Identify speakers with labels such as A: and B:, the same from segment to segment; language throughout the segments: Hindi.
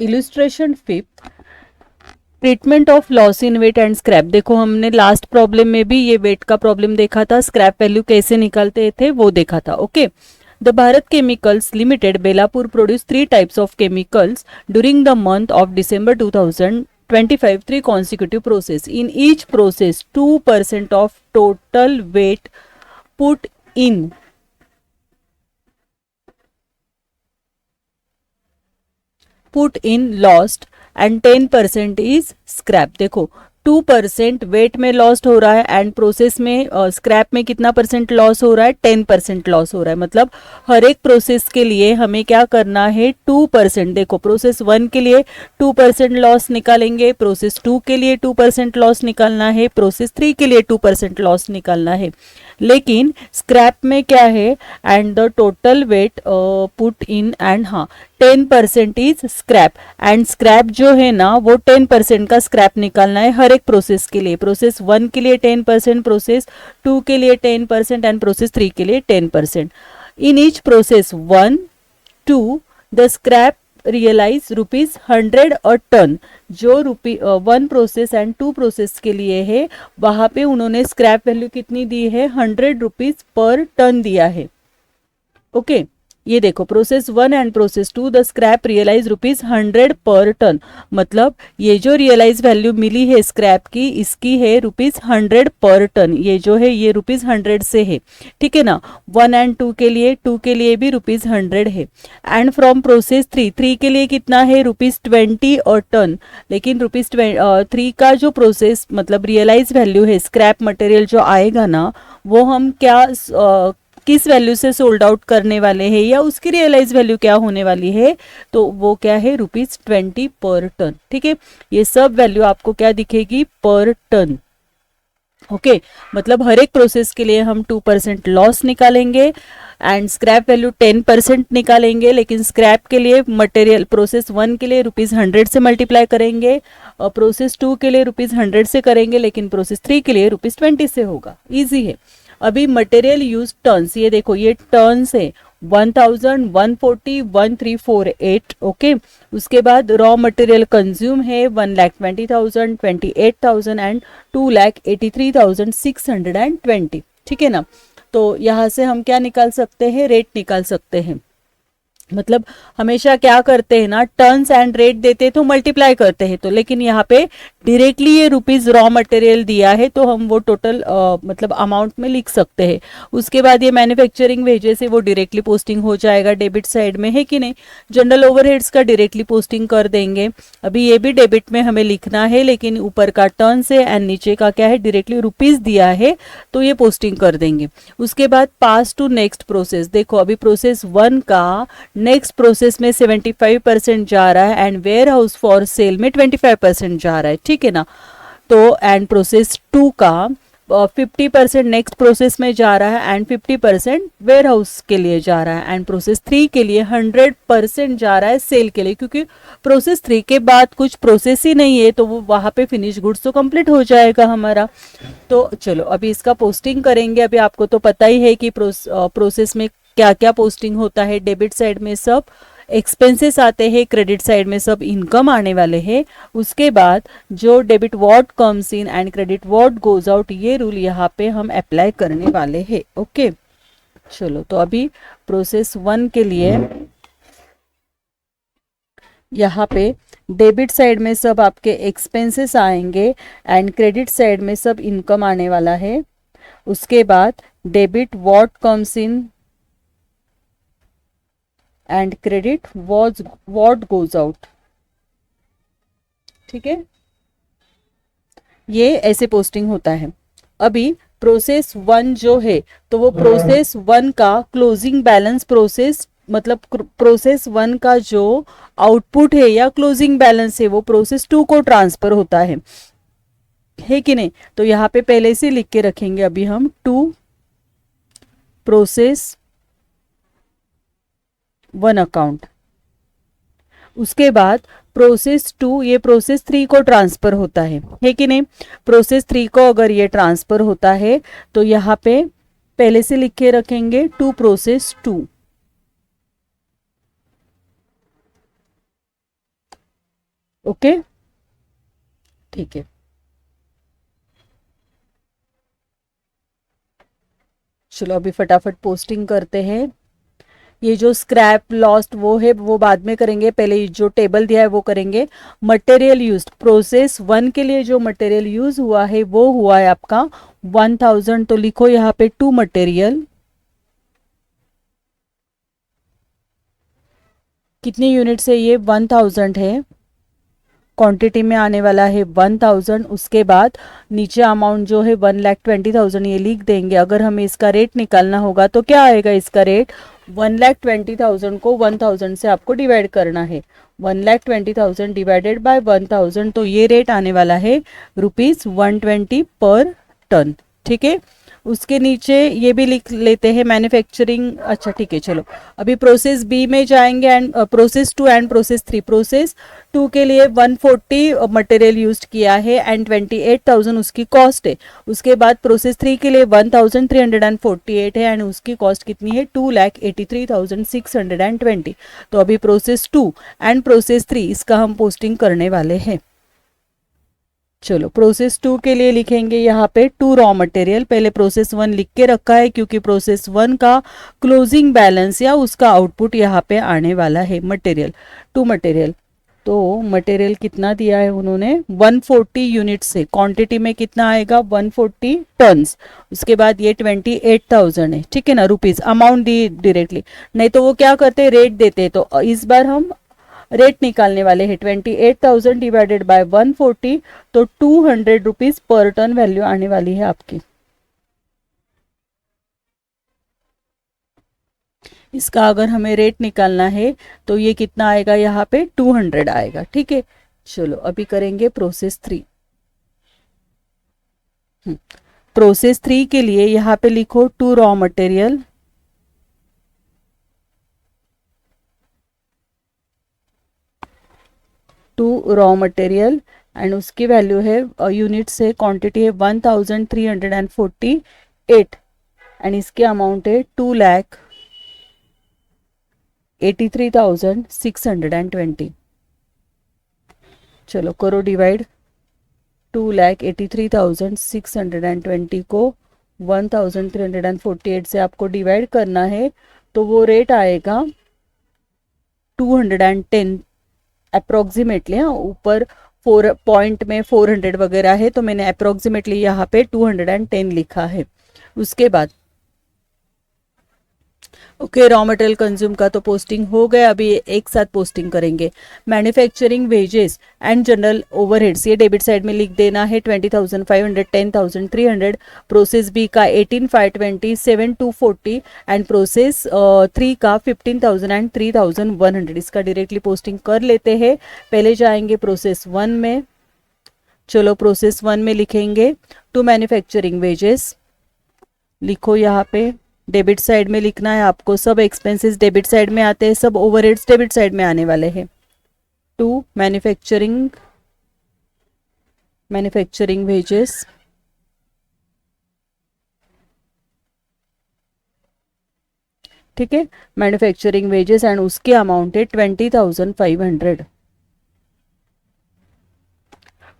A: Illustration fifth, treatment of loss in weight and scrap. देखो हमने लास्ट प्रॉब्लम में भी ये वेट का प्रॉब्लम देखा था, स्क्रैप वैल्यू कैसे निकालते थे वो देखा था। Okay, the Bharat chemicals limited Belapur produce 3 types of chemicals during the month of December 2025, 3 consecutive process. In each process 2% of total weight put in lost and 10% is scrap. देखो 2% वेट में लॉस्ट हो रहा है एंड प्रोसेस में स्क्रैप में कितना परसेंट लॉस हो रहा है, 10% लॉस हो रहा है। मतलब हर एक प्रोसेस के लिए हमें क्या करना है, 2%। देखो प्रोसेस 1 के लिए 2% लॉस निकालेंगे, प्रोसेस 2 के लिए 2% लॉस निकालना है, प्रोसेस 3 के लिए 2% लॉस निकालना है। लेकिन स्क्रैप में क्या है, and the total weight put in and हाँ 10% इज स्क्रैप, एंड स्क्रैप जो है ना वो 10% का स्क्रैप निकालना है हर एक प्रोसेस के लिए। प्रोसेस 1 के लिए 10%, प्रोसेस 2 के लिए 10% एंड प्रोसेस 3 के लिए 10%। In each process 1 2 the scrap realise ₹100 और टन। जो 1 प्रोसेस एंड 2 प्रोसेस के लिए है वहां पे उन्होंने स्क्रैप वैल्यू कितनी दी है, ₹100 पर टन दिया है। ओके ये देखो process 1 and process 2 the scrap realise ₹100 per ton. मतलब ये जो रियलाइज वैल्यू मिली है स्क्रैप की, इसकी है ₹100 पर टन। ये जो है ये ₹100 से है, ठीक है ना। 1 एंड 2 के लिए, 2 के लिए भी ₹100 है। एंड फ्रॉम प्रोसेस 3 के लिए कितना है, ₹20 और टन। लेकिन ₹3 का जो प्रोसेस मतलब रियलाइज वैल्यू है स्क्रैप मटेरियल जो आएगा ना, वो हम क्या किस वैल्यू से सोल्ड आउट करने वाले हैं या उसकी रियलाइज वैल्यू क्या होने वाली है, तो वो क्या है, ₹20 पर टन। ठीक है, ये सब वैल्यू आपको क्या दिखेगी, पर टन। ओके मतलब हर एक प्रोसेस के लिए हम 2% लॉस निकालेंगे एंड स्क्रैप वैल्यू 10% निकालेंगे। लेकिन स्क्रैप के लिए मटेरियल प्रोसेस 1 के लिए ₹100 से मल्टीप्लाई करेंगे और प्रोसेस 2 के लिए ₹100 से करेंगे, लेकिन प्रोसेस 3 के लिए ₹20 से होगा। इजी है। अभी मटेरियल यूज टर्न्स, ये देखो ये टर्न्स है 1000, 140, 1348। ओके उसके बाद रॉ मटेरियल कंज्यूम है 1,20,000, 28,000 एंड 2,83,620। ठीक है ना। तो यहाँ से हम क्या निकाल सकते हैं, रेट निकाल सकते हैं। मतलब हमेशा क्या करते हैं ना, टर्न्स एंड रेट देते तो मल्टीप्लाई करते हैं, तो लेकिन यहाँ पे डायरेक्टली ये रुपीज रॉ मटेरियल दिया है तो हम वो टोटल मतलब अमाउंट में लिख सकते हैं। उसके बाद ये मैन्युफैक्चरिंग वेजेस है वो डायरेक्टली पोस्टिंग हो जाएगा डेबिट साइड में, है कि नहीं। जनरल ओवरहेड्स का डायरेक्टली पोस्टिंग कर देंगे। अभी ये भी डेबिट में हमें लिखना है, लेकिन ऊपर का टर्न्स है एंड नीचे का क्या है, डायरेक्टली रुपीज दिया है तो ये पोस्टिंग कर देंगे। उसके बाद पास टू नेक्स्ट प्रोसेस, देखो अभी प्रोसेस 1 का नेक्स्ट प्रोसेस में 75% जा रहा है and warehouse for sale में 25% जा रहा है, ठीक है ना। तो एंड प्रोसेस 2 का 50% नेक्स्ट प्रोसेस में जा रहा है एंड 50% वेयर हाउस के लिए जा रहा है एंड प्रोसेस 3 के लिए 100% जा रहा है सेल के लिए, क्योंकि प्रोसेस 3 के बाद कुछ प्रोसेस ही नहीं है तो वो वहां पे फिनिश गुड्स तो कंप्लीट हो जाएगा हमारा। तो चलो अभी इसका पोस्टिंग करेंगे। अभी आपको तो पता ही है कि प्रोसेस में क्या क्या पोस्टिंग होता है। डेबिट साइड में सब एक्सपेंसेस आते हैं, क्रेडिट साइड में सब इनकम आने वाले हैं। उसके बाद जो debit what comes in and credit what goes out, ये रूल यहाँ पे हम अप्लाई करने वाले हैं। ओके चलो तो अभी प्रोसेस 1 के लिए यहाँ पे डेबिट साइड में सब आपके एक्सपेंसेस आएंगे एंड क्रेडिट साइड में सब इनकम आने वाला है। उसके बाद debit what comes in and credit what goes out, ठीक है, ये ऐसे पोस्टिंग होता है। अभी प्रोसेस 1 जो है तो वो प्रोसेस 1 का क्लोजिंग बैलेंस प्रोसेस, मतलब प्रोसेस 1 का जो आउटपुट है या क्लोजिंग बैलेंस है वो प्रोसेस 2 को ट्रांसफर होता है कि नहीं। तो यहाँ पे पहले से लिख के रखेंगे अभी हम 2 प्रोसेस 1 अकाउंट। उसके बाद प्रोसेस 2 ये प्रोसेस 3 को ट्रांसफर होता है कि नहीं। प्रोसेस 3 को अगर ये ट्रांसफर होता है तो यहाँ पे पहले से लिख के रखेंगे 2 प्रोसेस 2। ओके, ठीक है। चलो अभी फटाफट पोस्टिंग करते हैं। ये जो स्क्रैप लॉस्ट वो है वो बाद में करेंगे, पहले जो टेबल दिया है वो करेंगे। मटेरियल यूज्ड, प्रोसेस 1 के लिए जो मटेरियल यूज हुआ है वो हुआ है आपका 1000। तो लिखो यहाँ पे टू मटेरियल, कितनी यूनिट है ये, 1000 है, क्वांटिटी में आने वाला है 1000। उसके बाद नीचे अमाउंट जो है 1,20,000 ये लिख देंगे। अगर हमें इसका रेट निकालना होगा तो क्या आएगा इसका रेट, 1,20,000 को 1000 से आपको डिवाइड करना है। 1,20,000 डिवाइडेड बाय 1000, तो ये रेट आने वाला है ₹120 पर टन। ठीक है, उसके नीचे ये भी लिख लेते हैं मैन्युफैक्चरिंग। अच्छा ठीक है, चलो अभी प्रोसेस बी में जाएंगे and process 2 and process 3। Process 2 के लिए 140 मटेरियल यूज किया है एंड 28,000 उसकी कॉस्ट है। उसके बाद प्रोसेस 3 के लिए 1,348 है एंड उसकी कॉस्ट कितनी है, 2,83,620। तो अभी प्रोसेस 2 एंड प्रोसेस 3 इसका हम पोस्टिंग करने वाले हैं। चलो प्रोसेस 2 के लिए लिखेंगे यहाँ पे टू रॉ मटेरियल। पहले प्रोसेस 1 लिख के रखा है क्योंकि प्रोसेस 1 का क्लोजिंग बैलेंस या उसका आउटपुट यहाँ पे आने वाला है मटेरियल, टू मटेरियल। तो मटेरियल कितना दिया है उन्होंने, 140 यूनिट से, क्वांटिटी में कितना आएगा 140 टन्स। उसके बाद ये 28,000 है, ठीक है ना, रुपीज अमाउंट दी डायरेक्टली। नहीं तो वो क्या करते, रेट देते। तो इस बार हम रेट निकालने वाले हैं, 28,000 डिवाइडेड बाय 140, तो 200 रुपीज पर टन वैल्यू आने वाली है आपकी। इसका अगर हमें रेट निकालना है तो ये कितना आएगा, यहाँ पे 200 आएगा। ठीक है, चलो अभी करेंगे प्रोसेस 3। प्रोसेस 3 के लिए यहाँ पे लिखो to raw material, to raw material and उसकी वैल्यू है, यूनिट से क्वांटिटी है 1,348 एंड इसके अमाउंट है 2,83,620। चलो करो डिवाइड, 2,83,620 को 1,348 से आपको डिवाइड करना है। तो वो रेट आएगा 210 अप्रोक्सीमेटली। हाँ, ऊपर 4 पॉइंट में 400 वगैरह है तो मैंने अप्रोक्सीमेटली यहाँ पे 210 लिखा है। उसके बाद ओके, रॉ मटेरियल कंज्यूम का तो पोस्टिंग हो गया। अभी एक साथ पोस्टिंग करेंगे। Manufacturing wages and general overheads, ये डेबिट साइड में लिख देना है 20,500, 10,300। प्रोसेस बी का 18,520, 7,240 एंड प्रोसेस 3 का 15,000 एंड 3,100। इसका डायरेक्टली पोस्टिंग कर लेते हैं। पहले जाएंगे प्रोसेस 1 में। चलो प्रोसेस 1 में लिखेंगे टू मैन्युफैक्चरिंग वेजेस, लिखो यहाँ पे डेबिट साइड में लिखना है आपको। सब एक्सपेंसेस डेबिट साइड में आते हैं, सब ओवरहेड्स डेबिट साइड में आने वाले हैं। टू मैन्युफैक्चरिंग वेजेस, ठीक है, मैन्युफैक्चरिंग वेजेस एंड उसकी अमाउंट है 20,500।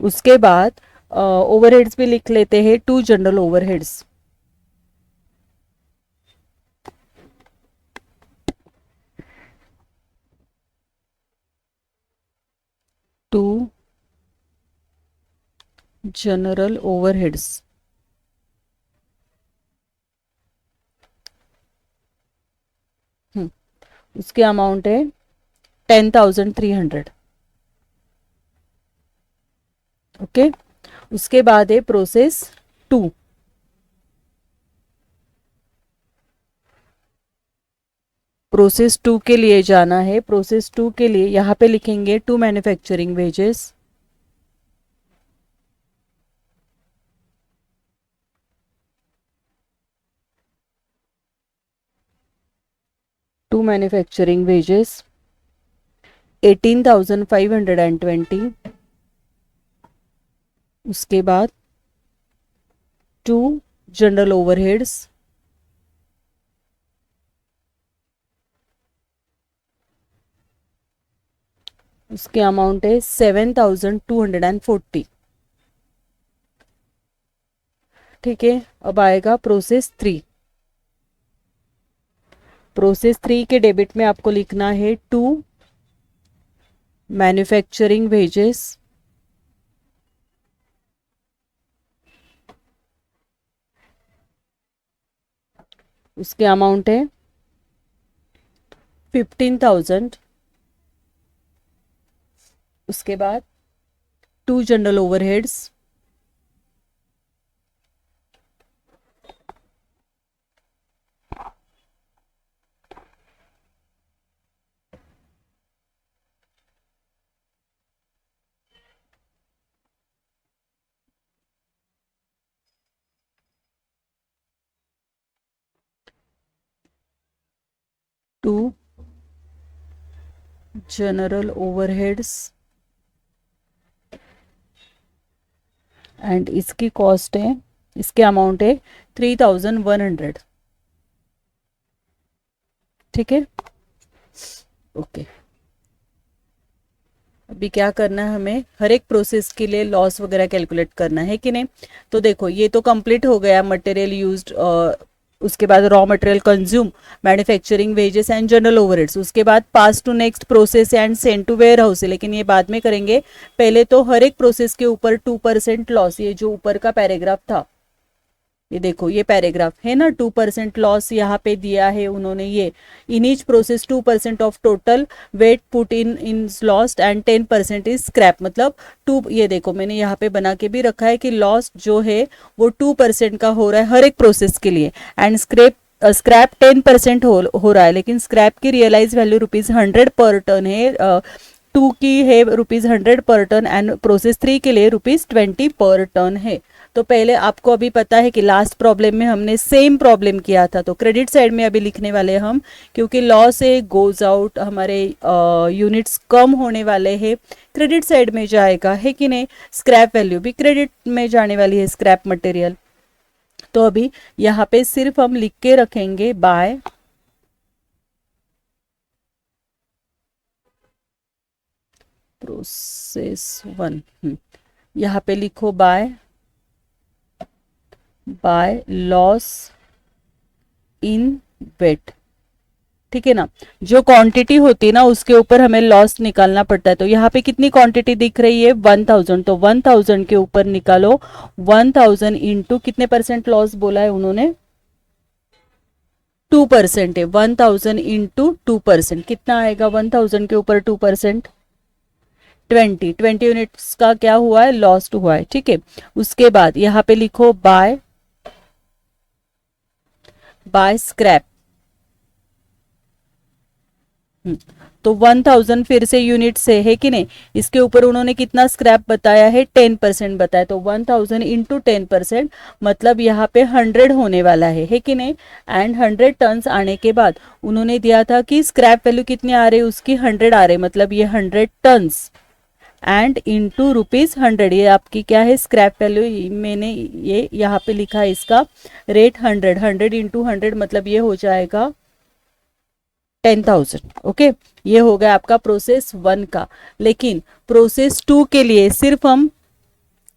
A: उसके बाद ओवरहेड्स भी लिख लेते हैं, to general overheads, to general overheads. उसके अमाउंट है 10,300। ओके, उसके बाद है प्रोसेस 2। प्रोसेस 2 के लिए जाना है। प्रोसेस 2 के लिए यहाँ पे लिखेंगे to manufacturing wages, to manufacturing wages 18,520। उसके बाद टू जनरल ओवरहेड्स, उसके अमाउंट है 7,240। ठीक है, अब आएगा प्रोसेस 3। प्रोसेस 3 के डेबिट में आपको लिखना है 2 मैन्युफैक्चरिंग वेजेस, उसके अमाउंट है 15,000। उसके बाद 2 general overheads, to general overheads and इसकी कॉस्ट है, इसके अमाउंट है 3,100। ठीक है, ओके। अभी क्या करना है, हमें हर एक प्रोसेस के लिए लॉस वगैरह कैलकुलेट करना है कि नहीं। तो देखो ये तो कंप्लीट हो गया, मटेरियल यूज्ड, उसके बाद raw material consume, manufacturing wages and general overheads, उसके बाद pass to next process and send to warehouse है, लेकिन ये बाद में करेंगे। पहले तो हर एक प्रोसेस के ऊपर 2% लॉस, ये जो ऊपर का पैराग्राफ था, ये देखो ये पैराग्राफ है ना, 2% लॉस यहाँ पे दिया है उन्होंने। ये इन each process 2% of total weight put in lost and 10% is scrap, मतलब टू, ये देखो मैंने यहाँ पे बना के भी रखा है कि लॉस जो है वो 2% का हो रहा है हर एक प्रोसेस के लिए, एंड स्क्रैप 10% हो रहा है, लेकिन स्क्रैप की रियलाइज वैल्यू ₹100 पर टन है, 2 की है ₹100 पर टन, एंड प्रोसेस 3 के लिए ₹20 पर टन है। तो पहले आपको अभी पता है कि लास्ट प्रॉब्लम में हमने सेम प्रॉब्लम किया था, तो क्रेडिट साइड में अभी लिखने वाले हम, क्योंकि लॉस से गोज आउट, हमारे यूनिट्स कम होने वाले हैं, क्रेडिट साइड में जाएगा, है कि नहीं। स्क्रैप वैल्यू भी क्रेडिट में जाने वाली है, स्क्रैप मटेरियल। तो अभी यहाँ पे सिर्फ हम लिख के रखेंगे बाय प्रोसेस 1, यहाँ पे लिखो बाय लॉस इन वेट। ठीक है ना, जो क्वांटिटी होती है ना उसके ऊपर हमें लॉस निकालना पड़ता है। तो यहाँ पे कितनी क्वांटिटी दिख रही है, 1000, तो 1000 के ऊपर निकालो 1000 इंटू कितने परसेंट लॉस बोला है उन्होंने, 2% है, 1000 इंटू 2%, कितना आएगा 1000 के ऊपर 2%, 20 यूनिट्स का क्या हुआ है, लॉस्ट हुआ है। ठीक है, उसके बाद यहाँ पे लिखो बाय स्क्रैप। तो 1000 फिर से यूनिट से है कि नहीं, इसके ऊपर उन्होंने कितना स्क्रैप बताया है, 10% बताया, तो 1000 इंटू 10%, मतलब यहाँ पे 100 होने वाला है कि नहीं। एंड 100 टन्स आने के बाद उन्होंने दिया था कि स्क्रैप वैल्यू कितनी आ रही है उसकी, 100 आ रहे, मतलब ये 100 टन्स एंड इंटू ₹100, ये आपकी क्या है स्क्रैप वैल्यू, मैंने ये यहाँ पे लिखा है इसका रेट 100 इंटू 100, मतलब ये हो जाएगा 10,000। ओके, ये हो गया आपका प्रोसेस 1 का। लेकिन प्रोसेस 2 के लिए सिर्फ हम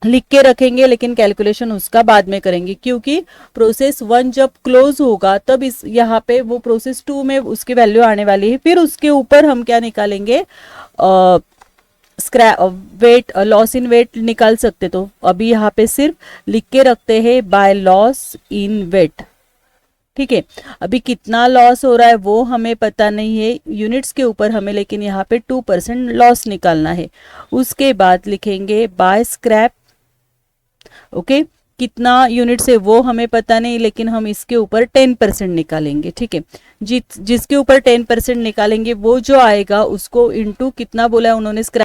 A: लिख के रखेंगे, लेकिन कैलकुलेशन उसका बाद में करेंगे, क्योंकि प्रोसेस 1 जब क्लोज होगा तब इस यहाँ पे वो प्रोसेस 2 में उसकी वैल्यू आने वाली है, फिर उसके ऊपर हम क्या निकालेंगे, scrap weight, loss in weight निकाल सकते। तो अभी यहाँ पे सिर्फ लिख के रखते हैं बाय लॉस इन वेट। ठीक है, अभी कितना लॉस हो रहा है वो हमें पता नहीं है यूनिट्स के ऊपर हमें, लेकिन यहाँ पे 2% लॉस निकालना है। उसके बाद लिखेंगे बाय स्क्रैप। ओके, कितना यूनिट्स है वो हमें पता नहीं, लेकिन हम इसके ऊपर 10% निकालेंगे। ठीक है, जिसके ऊपर 10% निकालेंगे वो जो आएगा उसको इंटू कितना बोला है उन्होंने, स्क्रैप